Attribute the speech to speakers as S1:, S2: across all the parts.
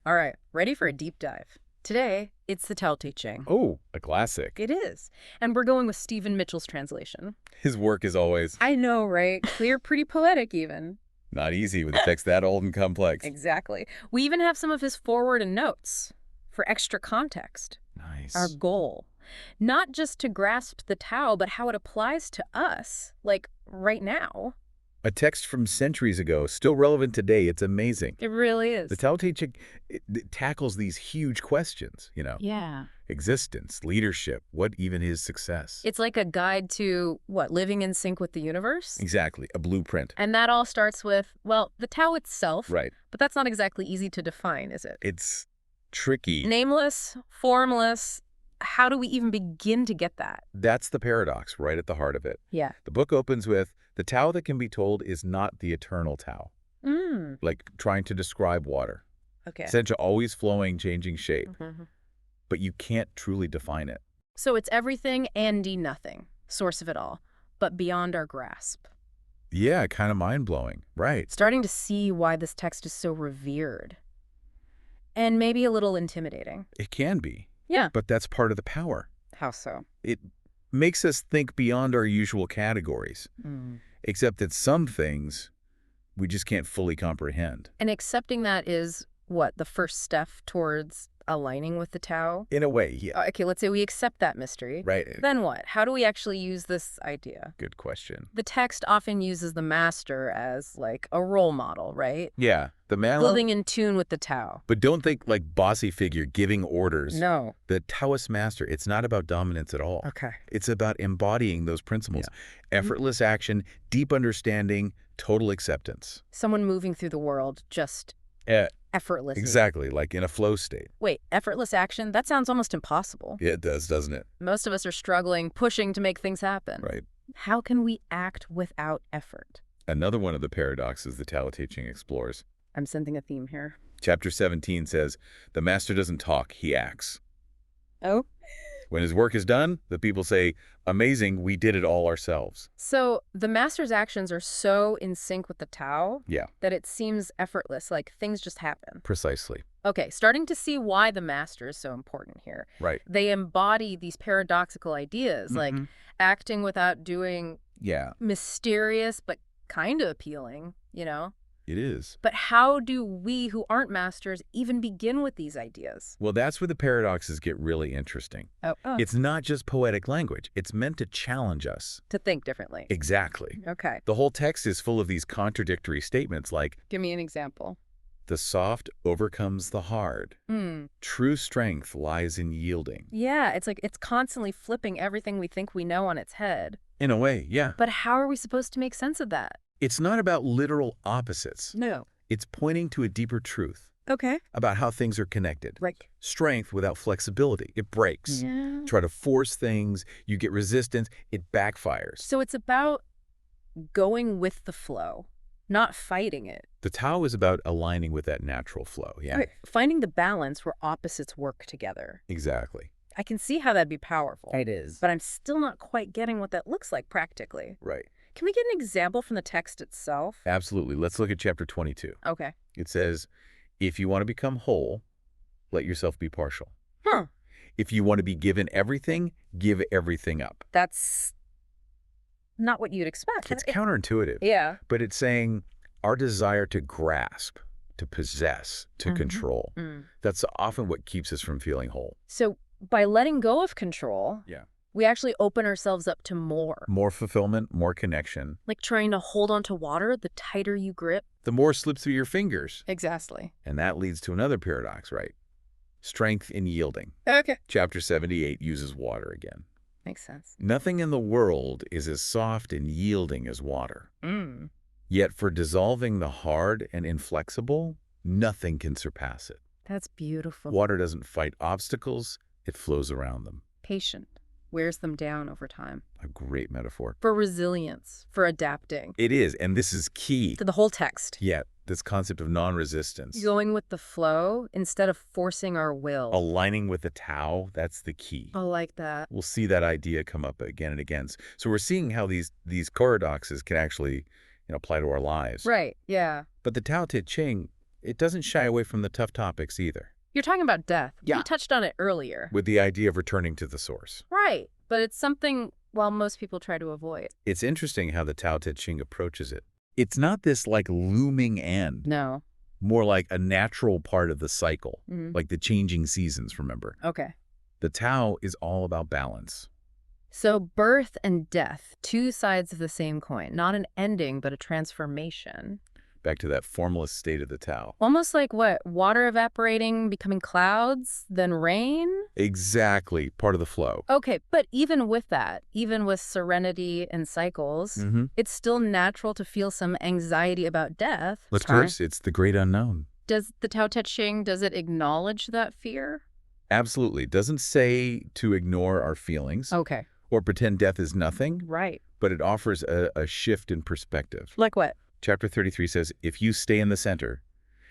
S1: All right, ready for a deep dive. Today, it's the Tao Te Ching.
S2: Oh, a classic.
S1: It is. And we're going with Stephen Mitchell's translation.
S2: His work is always
S1: I know, right? Clear, pretty poetic even.
S2: not easy with a text that old and complex.
S1: Exactly. We even have some of his foreword and notes for extra context.
S2: Nice.
S1: Our goal. Not just to grasp the Tao, but how it applies to us, like right now.
S2: A text from centuries ago, still relevant today. It's amazing.
S1: It really is.
S2: The Tao Te Ching it tackles these huge questions,
S1: Yeah.
S2: existence, leadership, what even is success?
S1: It's like a guide to, what, living in sync with the universe?
S2: Exactly, a blueprint.
S1: And that all starts with, well, the Tao itself.
S2: Right.
S1: But that's not exactly easy to define, is it?
S2: It's tricky.
S1: Nameless, formless. How do we even begin to get that?
S2: That's the paradox right at the heart of it.
S1: Yeah.
S2: The book opens with, the Tao that can be told is not the eternal Tao. Like trying to describe water.
S1: Okay.
S2: Essentially always flowing, changing shape.
S1: Mhm.
S2: But you can't truly define it.
S1: So it's everything and nothing, source of it all, but beyond our grasp.
S2: Yeah, kind of mind-blowing. Right.
S1: Starting to see why this text is so revered. And maybe a little intimidating.
S2: It can be.
S1: Yeah.
S2: But that's part of the power.
S1: How so?
S2: It makes us think beyond our usual categories. Except that some things we just can't fully comprehend.
S1: And accepting that is, what, the first step towards aligning with the Tao?
S2: In a way, yeah.
S1: Okay, let's say we accept that mystery.
S2: Right.
S1: Then what? How do we actually use this idea?
S2: Good question.
S1: The text often uses the master as, like, a role model, right?
S2: Yeah, the man.
S1: Living in tune with the Tao.
S2: But don't think like bossy figure giving orders.
S1: No.
S2: The Taoist master, it's not about dominance at all.
S1: Okay.
S2: It's about embodying those principles. Effortless action, deep understanding, total acceptance.
S1: Someone moving through the world just effortlessly.
S2: Exactly, like in a flow state.
S1: Wait, effortless action? That sounds almost impossible.
S2: Yeah, it does, doesn't it?
S1: Most of us are struggling, pushing to make things happen.
S2: Right.
S1: How can we act without effort?
S2: Another one of the paradoxes the Tao Te Ching explores.
S1: I'm sensing a theme here.
S2: Chapter 17 says, the master doesn't talk, he acts.
S1: Oh?
S2: When his work is done, the people say, amazing, we did it all ourselves.
S1: So the master's actions are so in sync with the Tao
S2: Yeah.
S1: that it seems effortless, like things just happen.
S2: Precisely.
S1: Okay, starting to see why the master is so important here.
S2: Right.
S1: They embody these paradoxical ideas, like acting without doing,
S2: Yeah.
S1: mysterious but kind of appealing, you know?
S2: It is.
S1: But how do we who aren't masters even begin with these ideas?
S2: Well, that's where the paradoxes get really interesting.
S1: Oh.
S2: It's not just poetic language. It's meant to challenge us.
S1: To think differently.
S2: Exactly.
S1: Okay.
S2: The whole text is full of these contradictory statements like,
S1: Give me an example.
S2: the soft overcomes the hard. True strength lies in yielding.
S1: Yeah, it's like it's constantly flipping everything we think we know on its head.
S2: In a way, yeah.
S1: But how are we supposed to make sense of that?
S2: It's not about literal opposites.
S1: No.
S2: It's pointing to a deeper truth
S1: Okay.
S2: about how things are connected.
S1: Right.
S2: Strength without flexibility, it breaks.
S1: Yeah.
S2: Try to force things, you get resistance, it backfires.
S1: So it's about going with the flow, not fighting it.
S2: The Tao is about aligning with that natural flow, yeah.
S1: Right. Finding the balance where opposites work together.
S2: Exactly.
S1: I can see how that'd be powerful.
S2: It is.
S1: But I'm still not quite getting what that looks like practically.
S2: Right.
S1: Can we get an example from the text itself?
S2: Absolutely. Let's look at chapter 22.
S1: Okay.
S2: It says, if you want to become whole, let yourself be partial.
S1: Huh.
S2: If you want to be given everything, give everything up.
S1: That's not what you'd expect.
S2: It's counterintuitive.
S1: Yeah.
S2: But it's saying our desire to grasp, to possess, to control. That's often what keeps us from feeling whole.
S1: So by letting go of control,
S2: Yeah.
S1: we actually open ourselves up to more.
S2: More fulfillment, more connection.
S1: Like trying to hold on to water, the tighter you grip.
S2: The more slips through your fingers.
S1: Exactly.
S2: And that leads to another paradox, right? Strength in yielding.
S1: Okay.
S2: Chapter 78 uses water again.
S1: Makes sense.
S2: Nothing in the world is as soft and yielding as water. Yet for dissolving the hard and inflexible, nothing can surpass it.
S1: That's beautiful.
S2: Water doesn't fight obstacles, it flows around them.
S1: Patient. Wears them down over time.
S2: A great metaphor.
S1: For resilience, for adapting.
S2: It is, and this is key.
S1: To the whole text.
S2: Yet, this concept of non-resistance.
S1: Going with the flow instead of forcing our will.
S2: Aligning with the Tao, that's the key.
S1: I like that.
S2: We'll see that idea come up again and again. So we're seeing how these paradoxes can actually apply to our lives.
S1: Right, yeah.
S2: But the Tao Te Ching It doesn't shy away from the tough topics either,
S1: You're talking about death.
S2: Yeah.
S1: We touched on it earlier.
S2: with the idea of returning to the source.
S1: Right. But it's something, well, most people try to avoid.
S2: It's interesting how the Tao Te Ching approaches it. It's not this like looming end,
S1: No.
S2: more like a natural part of the cycle,
S1: Mhm.
S2: like the changing seasons, remember?
S1: Okay.
S2: The Tao is all about balance.
S1: So birth and death, two sides of the same coin. Not an ending, but a transformation.
S2: Back to that formless state of the Tao.
S1: Almost like what? Water evaporating, becoming clouds, then rain?
S2: Exactly, part of the flow.
S1: Okay, but even with that, even with serenity and cycles,
S2: Mm-hmm.
S1: it's still natural to feel some anxiety about death.
S2: Of course, it's the great unknown.
S1: Does the Tao Te Ching, does it acknowledge that fear?
S2: Absolutely. Doesn't say to ignore our feelings
S1: Okay.
S2: or pretend death is nothing,
S1: Right.
S2: but it offers a shift in perspective.
S1: Like what?
S2: Chapter 33 says, if you stay in the center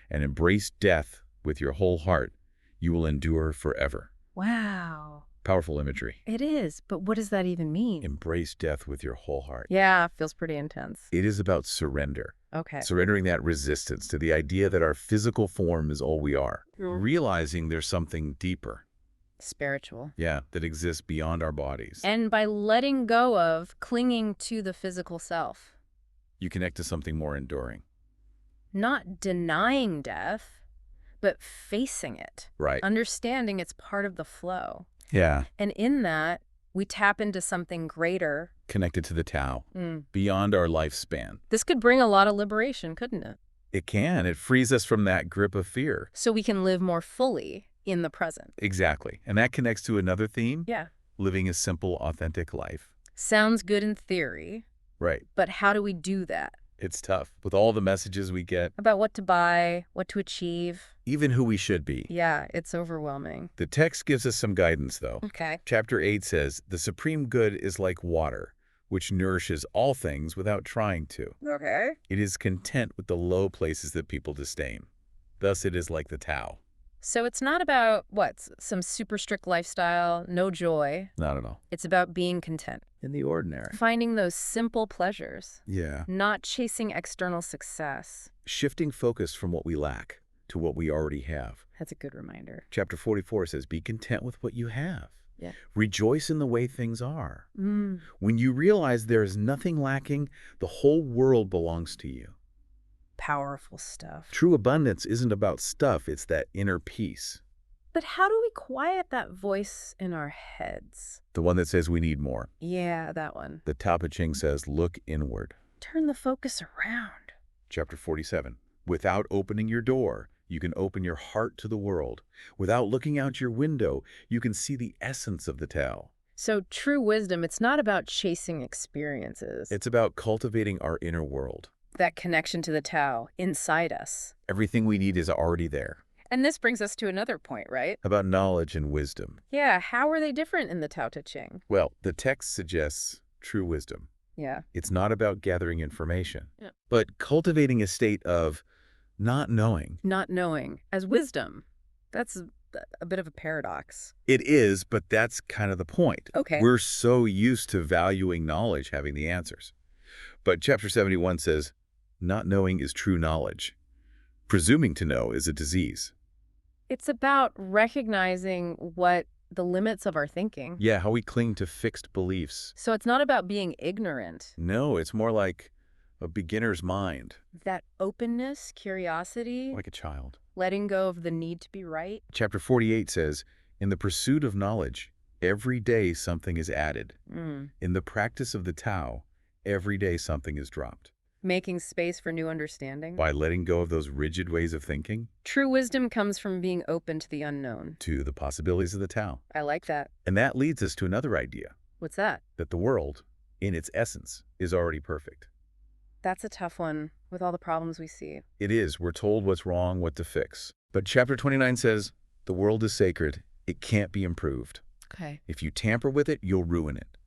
S2: and embrace death with your whole heart, you will endure forever.
S1: Wow.
S2: Powerful imagery.
S1: It is, but what does that even mean?
S2: Embrace death with your whole heart.
S1: Yeah, feels pretty intense.
S2: It is about surrender.
S1: Okay.
S2: Surrendering that resistance to the idea that our physical form is all we are.
S1: Mm.
S2: Realizing there's something deeper,
S1: Spiritual.
S2: that exists beyond our bodies.
S1: And by letting go of clinging to the physical self,
S2: You connect to something more enduring.
S1: not denying death, but facing it,
S2: Right.
S1: understanding it's part of the flow.
S2: Yeah.
S1: And in that, we tap into something greater.
S2: Connected to the Tao,
S1: Mm.
S2: beyond our lifespan.
S1: This could bring a lot of liberation, couldn't it?
S2: It can. It frees us from that grip of fear.
S1: So we can live more fully in the present.
S2: Exactly. And that connects to another theme,
S1: Yeah.
S2: living a simple, authentic life.
S1: Sounds good in theory,
S2: Right.
S1: but how do we do that?
S2: It's tough. With all the messages we get,
S1: About what to buy, what to achieve.
S2: even who we should be.
S1: Yeah, it's overwhelming.
S2: The text gives us some guidance, though.
S1: Okay.
S2: Chapter 8 says, the supreme good is like water, which nourishes all things without trying to.
S1: Okay.
S2: It is content with the low places that people disdain. Thus it is like the Tao.
S1: So it's not about, what, some super strict lifestyle, no joy.
S2: Not at all.
S1: It's about being content.
S2: In the ordinary.
S1: Finding those simple pleasures.
S2: Yeah.
S1: Not chasing external success.
S2: Shifting focus from what we lack to what we already have.
S1: That's a good reminder.
S2: Chapter 44 says, be content with what you have.
S1: Yeah.
S2: Rejoice in the way things are.
S1: Mm.
S2: When you realize there is nothing lacking, the whole world belongs to you.
S1: Powerful stuff.
S2: True abundance isn't about stuff, it's that inner peace.
S1: But how do we quiet that voice in our heads?
S2: The one that says we need more.
S1: Yeah, that one.
S2: The Tao Te Ching says, look inward.
S1: Turn the focus around.
S2: Chapter 47. Without opening your door, you can open your heart to the world. Without looking out your window, you can see the essence of the Tao.
S1: So true wisdom, it's not about chasing experiences.
S2: It's about cultivating our inner world.
S1: That connection to the Tao inside us.
S2: Everything we need is already there.
S1: And this brings us to another point, right?
S2: About knowledge and wisdom.
S1: Yeah, how are they different in the Tao Te Ching?
S2: Well, the text suggests true wisdom.
S1: Yeah.
S2: It's not about gathering information,
S1: Yeah.
S2: but cultivating a state of not knowing.
S1: Not knowing as wisdom. That's a bit of a paradox.
S2: It is, but that's kind of the point.
S1: Okay.
S2: We're so used to valuing knowledge, having the answers. But chapter 71 says, not knowing is true knowledge. Presuming to know is a disease.
S1: It's about recognizing what the limits of our thinking.
S2: Yeah, how we cling to fixed beliefs.
S1: So it's not about being ignorant.
S2: No, it's more like a beginner's mind,
S1: That openness, curiosity,
S2: like a child.
S1: letting go of the need to be right.
S2: Chapter 48 says, in the pursuit of knowledge, every day something is added. In the practice of the Tao, every day something is dropped.
S1: Making space for new understanding.
S2: By letting go of those rigid ways of thinking
S1: True wisdom comes from being open to the unknown.
S2: to the possibilities of the Tao.
S1: I like that.
S2: And that leads us to another idea,
S1: What's that?
S2: that the world, in its essence, is already perfect.
S1: That's a tough one with all the problems we see.
S2: It is. We're told what's wrong, what to fix. But chapter 29 says, the world is sacred. It can't be improved.
S1: Okay.
S2: If you tamper with it, you'll ruin it.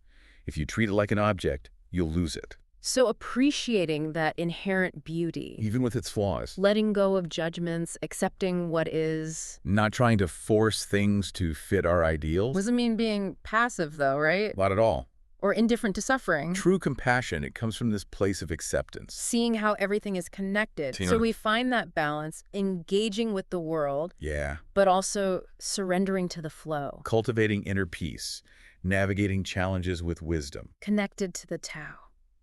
S2: If you treat it like an object, you'll lose it,
S1: So appreciating that inherent beauty,
S2: even with its flaws.
S1: letting go of judgments, accepting what is.
S2: Not trying to force things to fit our ideals.
S1: Doesn't mean being passive though, right?
S2: Not at all.
S1: or indifferent to suffering.
S2: True compassion, it comes from this place of acceptance.
S1: Seeing how everything is connected. So we find that balance, engaging with the world,
S2: Yeah.
S1: but also surrendering to the flow.
S2: Cultivating inner peace, navigating challenges with wisdom.
S1: Connected to the Tao.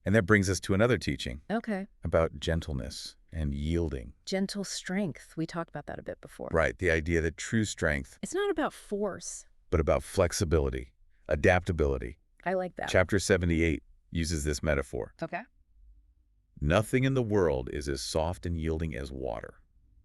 S2: And that brings us to another teaching
S1: Okay.
S2: about gentleness and yielding.
S1: Gentle strength. We talked about that a bit before.
S2: Right, the idea that true strength,
S1: It's not about force.
S2: but about flexibility, adaptability.
S1: I like that.
S2: Chapter 78 uses this metaphor.
S1: Okay.
S2: Nothing in the world is as soft and yielding as water.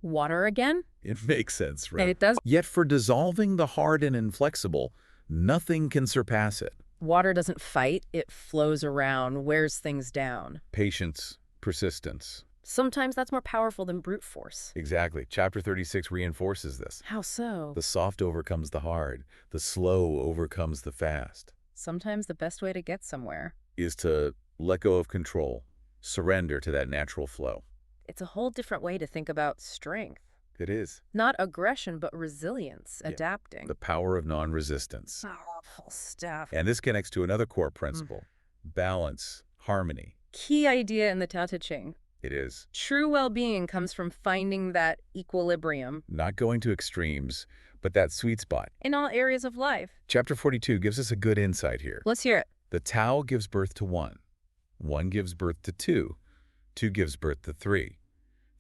S1: Water again?
S2: It makes sense, right?
S1: And it does.
S2: Yet for dissolving the hard and inflexible, nothing can surpass it.
S1: Water doesn't fight. It flows around, wears things down.
S2: Patience, persistence.
S1: Sometimes that's more powerful than brute force.
S2: Exactly. Chapter 36 reinforces this.
S1: How so?
S2: The soft overcomes the hard. The slow overcomes the fast.
S1: Sometimes the best way to get somewhere.
S2: Is to let go of control, surrender to that natural flow.
S1: It's a whole different way to think about strength.
S2: It is.
S1: Not aggression, but resilience,
S2: Yeah.
S1: adapting.
S2: The power of non-resistance.
S1: Powerful stuff.
S2: And this connects to another core principle, balance, harmony.
S1: Key idea in the Tao Te Ching.
S2: It is.
S1: True well-being comes from finding that equilibrium
S2: Not going to extremes, but that sweet spot.
S1: in all areas of life.
S2: Chapter 42 gives us a good insight here.
S1: Let's hear it.
S2: The Tao gives birth to one. One gives birth to two. Two gives birth to three.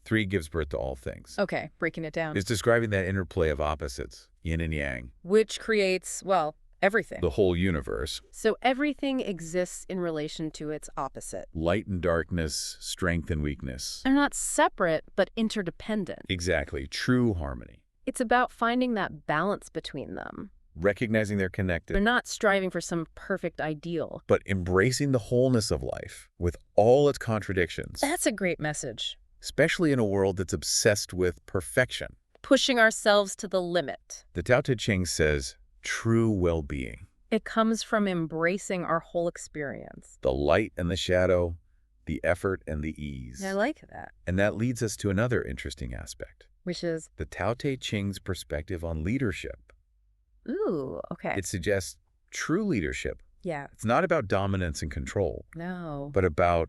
S2: Three gives birth to all things.
S1: Okay, breaking it down.
S2: It's describing that interplay of opposites, yin and yang,
S1: Which creates, well, everything.
S2: the whole universe.
S1: So everything exists in relation to its opposite.
S2: Light and darkness, strength and weakness.
S1: They're not separate, but interdependent.
S2: Exactly. True harmony.
S1: It's about finding that balance between them.
S2: Recognizing they're
S1: They're
S2: connected,
S1: not striving for some perfect ideal.
S2: but embracing the wholeness of life with all its contradictions,
S1: That's a great message.
S2: especially in a world that's obsessed with perfection.
S1: Pushing ourselves to the limit.
S2: The Tao Te Ching says, true well-being,
S1: It comes from embracing our whole experience.
S2: the light and the shadow, the effort and the ease.
S1: I like that.
S2: And that leads us to another interesting aspect,
S1: Which is,
S2: the Tao Te Ching's perspective on leadership.
S1: ooh, okay.
S2: It suggests true leadership.
S1: Yeah.
S2: It's not about dominance and control,
S1: No.
S2: but about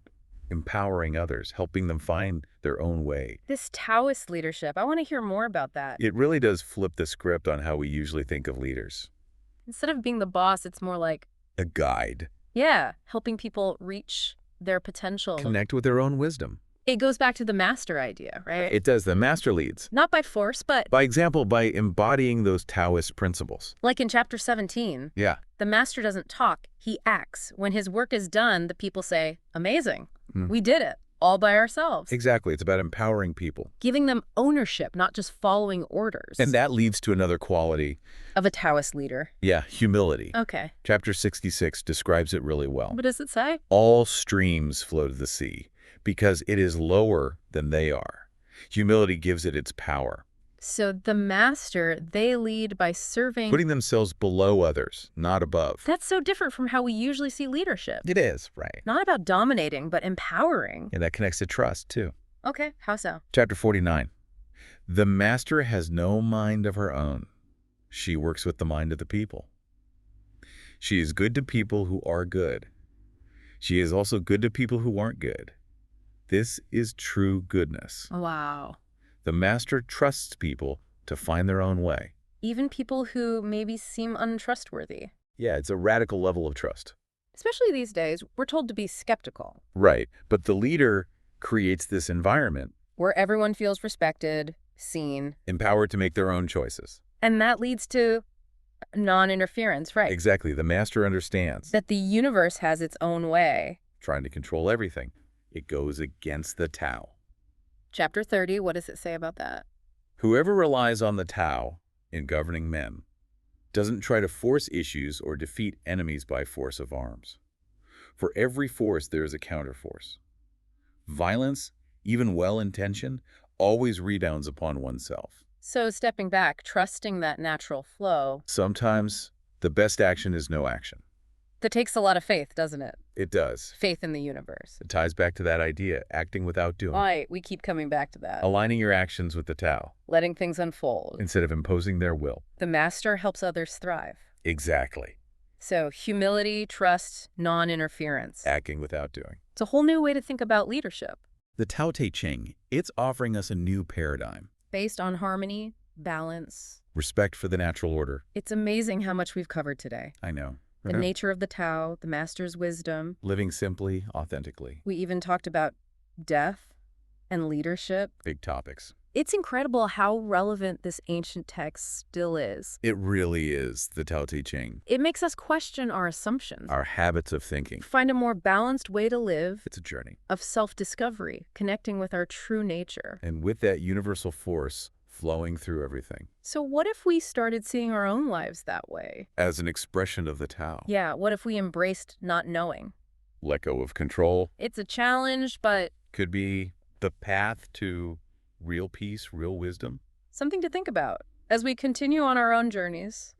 S2: empowering others, helping them find their own way.
S1: This Taoist leadership, I want to hear more about that.
S2: It really does flip the script on how we usually think of leaders.
S1: Instead of being the boss, it's more like,
S2: A guide.
S1: yeah, helping people reach their potential.
S2: Connect with their own wisdom.
S1: It goes back to the master idea, right?
S2: It does. The master leads.
S1: Not by force, but
S2: By example, by embodying those Taoist principles.
S1: like in chapter 17,
S2: Yeah.
S1: the master doesn't talk, he acts. When his work is done, the people say, amazing, we did it, all by ourselves.
S2: Exactly. It's about empowering people.
S1: Giving them ownership, not just following orders.
S2: And that leads to another quality.
S1: Of a Taoist leader.
S2: Yeah, humility.
S1: Okay.
S2: Chapter 66 describes it really well.
S1: What does it say?
S2: All streams flow to the sea because it is lower than they are. Humility gives it its power,
S1: So the master, they lead by serving.
S2: putting themselves below others, not above.
S1: That's so different from how we usually see leadership.
S2: It is, right.
S1: Not about dominating, but empowering.
S2: And that connects to trust, too.
S1: Okay, how so?
S2: Chapter 49. The master has no mind of her own. She works with the mind of the people. She is good to people who are good. She is also good to people who aren't good. This is true goodness.
S1: Wow.
S2: The master trusts people to find their own way.
S1: Even people who maybe seem untrustworthy.
S2: Yeah, it's a radical level of trust.
S1: Especially these days, we're told to be skeptical,
S2: Right, but the leader creates this environment,
S1: where everyone feels respected, seen,
S2: empowered to make their own choices.
S1: and that leads to non-interference, right?
S2: Exactly, the master understands.
S1: That the universe has its own way.
S2: Trying to control everything. It goes against the Tao.
S1: Chapter 30, what does it say about that?
S2: Whoever relies on the Tao in governing men doesn't try to force issues or defeat enemies by force of arms. For every force, there is a counterforce. Violence, even well-intentioned, always rebounds upon oneself.
S1: So stepping back, trusting that natural flow.
S2: Sometimes, the best action is no action.
S1: That takes a lot of faith, doesn't it?
S2: It does.
S1: Faith in the universe.
S2: It ties back to that idea, acting without doing.
S1: Right, we keep coming back to that.
S2: Aligning your actions with the Tao,
S1: Letting things unfold.
S2: instead of imposing their will.
S1: The master helps others thrive.
S2: Exactly.
S1: So humility, trust, non-interference.
S2: acting without doing.
S1: It's a whole new way to think about leadership,
S2: The Tao Te Ching, it's offering us a new paradigm.
S1: based on harmony, balance.
S2: Respect for the natural order.
S1: It's amazing how much we've covered today.
S2: I know.
S1: The nature of the Tao, the master's wisdom.
S2: Living simply, authentically.
S1: We even talked about death and leadership.
S2: Big topics.
S1: It's incredible how relevant this ancient text still is.
S2: It really is the Tao Te Ching.
S1: It makes us question our assumptions,
S2: Our habits of thinking.
S1: find a more balanced way to live,
S2: It's a journey.
S1: of self-discovery, connecting with our true nature.
S2: And with that universal force flowing through everything.
S1: So what if we started seeing our own lives that way?
S2: As an expression of the Tao.
S1: Yeah, what if we embraced not knowing?
S2: Let go of control.
S1: It's a challenge, but
S2: Could be the path to real peace, real wisdom.
S1: something to think about as we continue on our own journeys.